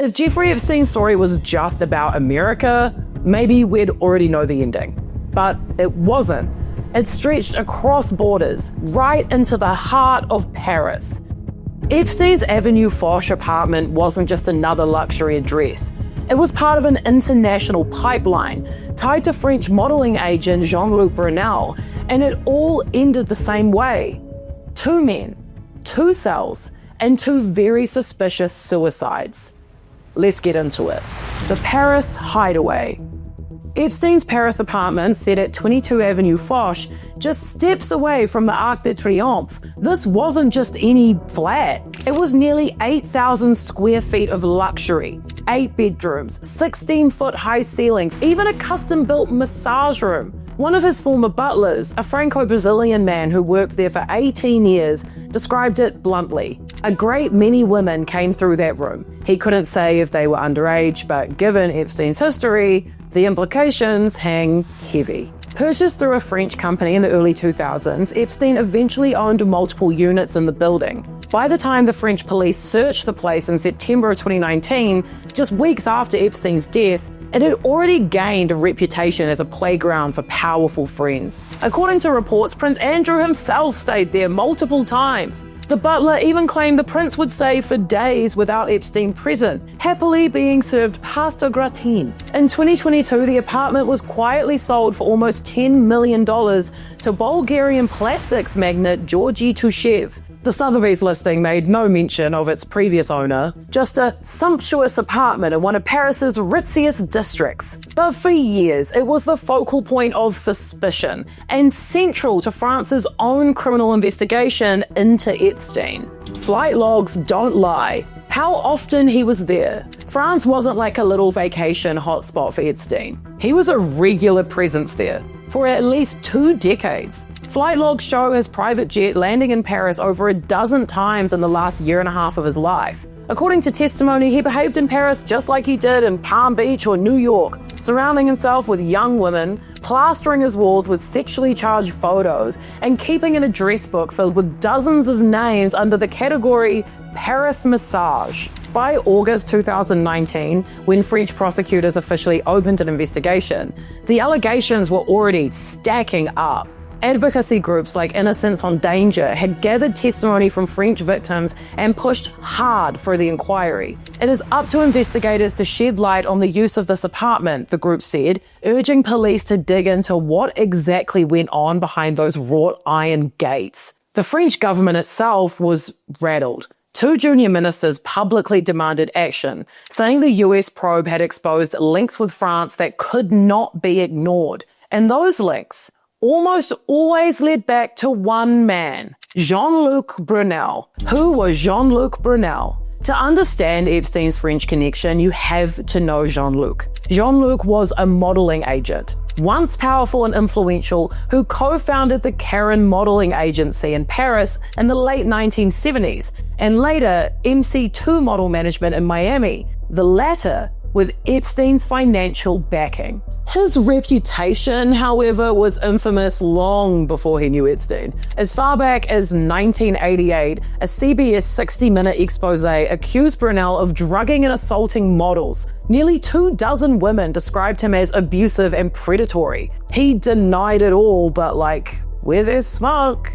If Jeffrey Epstein's story was just about America, maybe we'd already know the ending. But it wasn't. It stretched across borders, right into the heart of Paris. Epstein's Avenue Foch apartment wasn't just another luxury address. It was part of an international pipeline tied to French modeling agent Jean-Luc Brunel, and it all ended the same way. 2 men, 2 cells, and 2 very suspicious suicides. Let's get into it. The Paris hideaway. Epstein's Paris apartment, set at 22 Avenue Foch, just steps away from the Arc de Triomphe. This wasn't just any flat. It was nearly 8,000 square feet of luxury. 8 bedrooms, 16-foot high ceilings, even a custom-built massage room. One of his former butlers, a Franco-Brazilian man who worked there for 18 years, described it bluntly. A great many women came through that room. He couldn't say if they were underage, but given Epstein's history, the implications hang heavy. Purchased through a French company in the early 2000s, Epstein eventually owned multiple units in the building. By the time the French police searched the place in September of 2019, just weeks after Epstein's death, it had already gained a reputation as a playground for powerful friends. According to reports, Prince Andrew himself stayed there multiple times. The butler even claimed the prince would stay for days without Epstein present, happily being served pasta gratin. In 2022, the apartment was quietly sold for almost $10 million to Bulgarian plastics magnate Georgy Tushev. The Sotheby's listing made no mention of its previous owner, just a sumptuous apartment in one of Paris's ritziest districts. But for years, it was the focal point of suspicion and central to France's own criminal investigation into Epstein. Flight logs don't lie. How often he was there. France wasn't like a little vacation hotspot for Epstein. He was a regular presence there for at least 2 decades. Flight logs show his private jet landing in Paris over a dozen times in the last year and a half of his life. According to testimony, he behaved in Paris just like he did in Palm Beach or New York, surrounding himself with young women, plastering his walls with sexually charged photos, and keeping an address book filled with dozens of names under the category Paris Massage. By August 2019, when French prosecutors officially opened an investigation, the allegations were already stacking up. Advocacy groups like Innocence on Danger had gathered testimony from French victims and pushed hard for the inquiry. It is up to investigators to shed light on the use of this apartment, the group said, urging police to dig into what exactly went on behind those wrought iron gates. The French government itself was rattled. 2 junior ministers publicly demanded action, saying the US probe had exposed links with France that could not be ignored. And those links almost always led back to one man, Jeanluke Brunel. Who was Jean-Luc Brunel? To understand Epstein's French connection, you have to know Jean-Luc. Jean-Luc was a modeling agent, once powerful and influential, who co-founded the Karen modeling agency in Paris in the late 1970s, and later MC2 model management in Miami, the latter with Epstein's financial backing. His reputation, however, was infamous long before he knew Epstein. As far back as 1988, a CBS 60-minute expose accused Brunel of drugging and assaulting models. Nearly 24 women described him as abusive and predatory. He denied it all, but where there's smoke.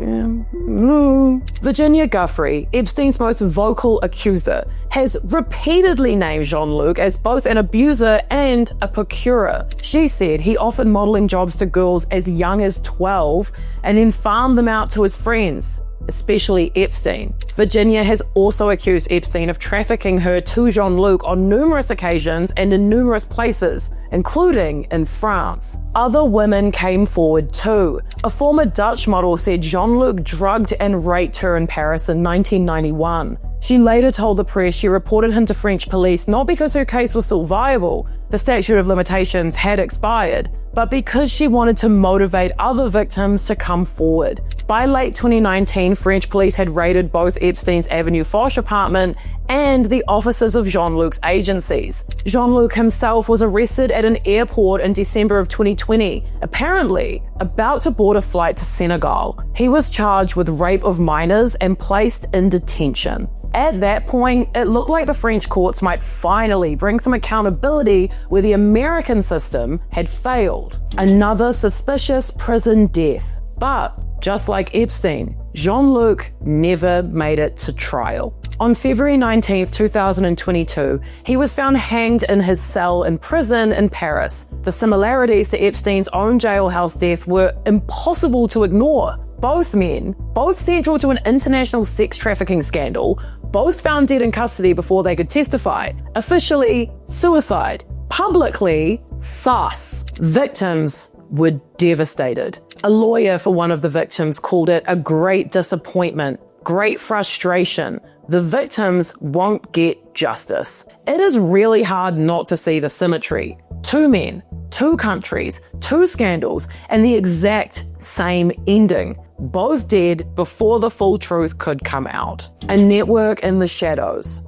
Virginia Giuffre, Epstein's most vocal accuser, has repeatedly named Jean-Luc as both an abuser and a procurer. She said he offered modeling jobs to girls as young as 12 and then farmed them out to his friends, especially Epstein. Virginia has also accused Epstein of trafficking her to Jean-Luc on numerous occasions and in numerous places, including in France. Other women came forward too. A former Dutch model said Jean-Luc drugged and raped her in Paris in 1991. She later told the press she reported him to French police not because her case was still viable, the statute of limitations had expired, but because she wanted to motivate other victims to come forward. By late 2019, French police had raided both Epstein's Avenue Foch apartment and the offices of Jean-Luc's agencies. Jean-Luc himself was arrested at an airport in December of 2020, apparently about to board a flight to Senegal. He was charged with rape of minors and placed in detention. At that point, it looked like the French courts might finally bring some accountability where the American system had failed. Another suspicious prison death. But just like Epstein, Jean-Luc never made it to trial. On February 19, 2022, he was found hanged in his cell in prison in Paris. The similarities to Epstein's own jailhouse death were impossible to ignore. Both men, both central to an international sex trafficking scandal, both found dead in custody before they could testify. Officially, suicide. Publicly, sus. Victims were devastated. A lawyer for one of the victims called it a great disappointment, great frustration. The victims won't get justice. It is really hard not to see the symmetry. Two men, two countries, two scandals, and the exact same ending. Both dead before the full truth could come out. A network in the shadows.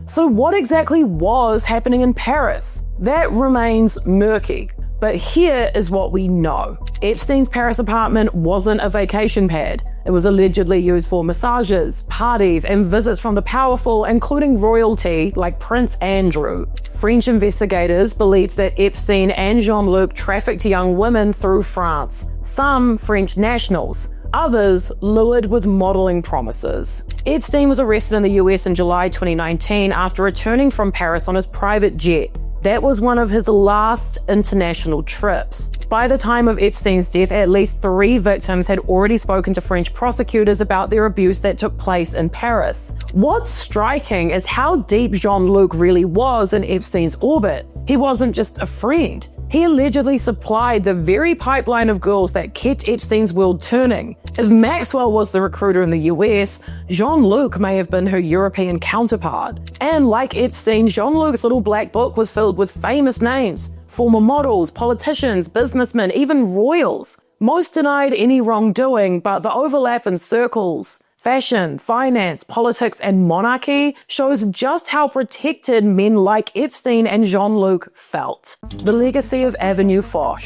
So what exactly was happening in Paris? That remains murky. But here is what we know. Epstein's Paris apartment wasn't a vacation pad. It was allegedly used for massages, parties, and visits from the powerful, including royalty like Prince Andrew. French investigators believed that Epstein and Jean-Luc trafficked young women through France, some French nationals, others lured with modeling promises. Epstein was arrested in the US in July 2019 after returning from Paris on his private jet. That was one of his last international trips. By the time of Epstein's death, at least 3 victims had already spoken to French prosecutors about their abuse that took place in Paris. What's striking is how deep Jean-Luc really was in Epstein's orbit. He wasn't just a friend. He allegedly supplied the very pipeline of girls that kept Epstein's world turning. If Maxwell was the recruiter in the US, Jean-Luc may have been her European counterpart. And like Epstein, Jean-Luc's little black book was filled with famous names, former models, politicians, businessmen, even royals. Most denied any wrongdoing, but the overlap in circles, fashion, finance, politics, and monarchy shows just how protected men like Epstein and Jean-Luc felt. The legacy of Avenue Foch.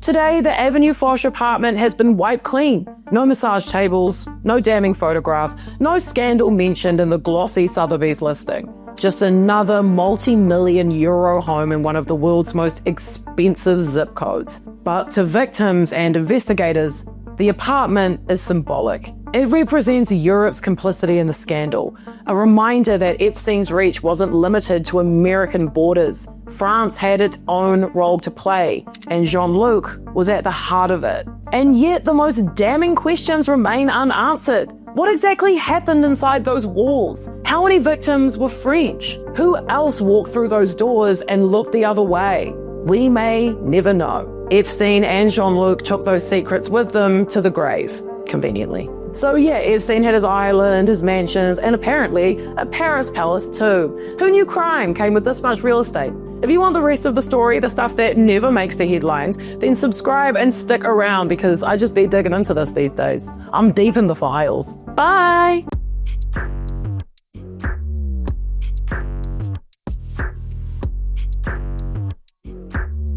Today, the Avenue Foch apartment has been wiped clean. No massage tables, no damning photographs, no scandal mentioned in the glossy Sotheby's listing. Just another multi-million euro home in one of the world's most expensive zip codes. But to victims and investigators, the apartment is symbolic. It represents Europe's complicity in the scandal, a reminder that Epstein's reach wasn't limited to American borders. France had its own role to play, and Jean-Luc was at the heart of it. And yet the most damning questions remain unanswered. What exactly happened inside those walls? How many victims were French? Who else walked through those doors and looked the other way? We may never know. Epstein and Jean-Luc took those secrets with them to the grave, conveniently. So yeah, Epstein had his island, his mansions, and apparently a Paris palace too. Who knew crime came with this much real estate? If you want the rest of the story, the stuff that never makes the headlines, then subscribe and stick around because I just be digging into this these days. I'm deep in the files. Bye!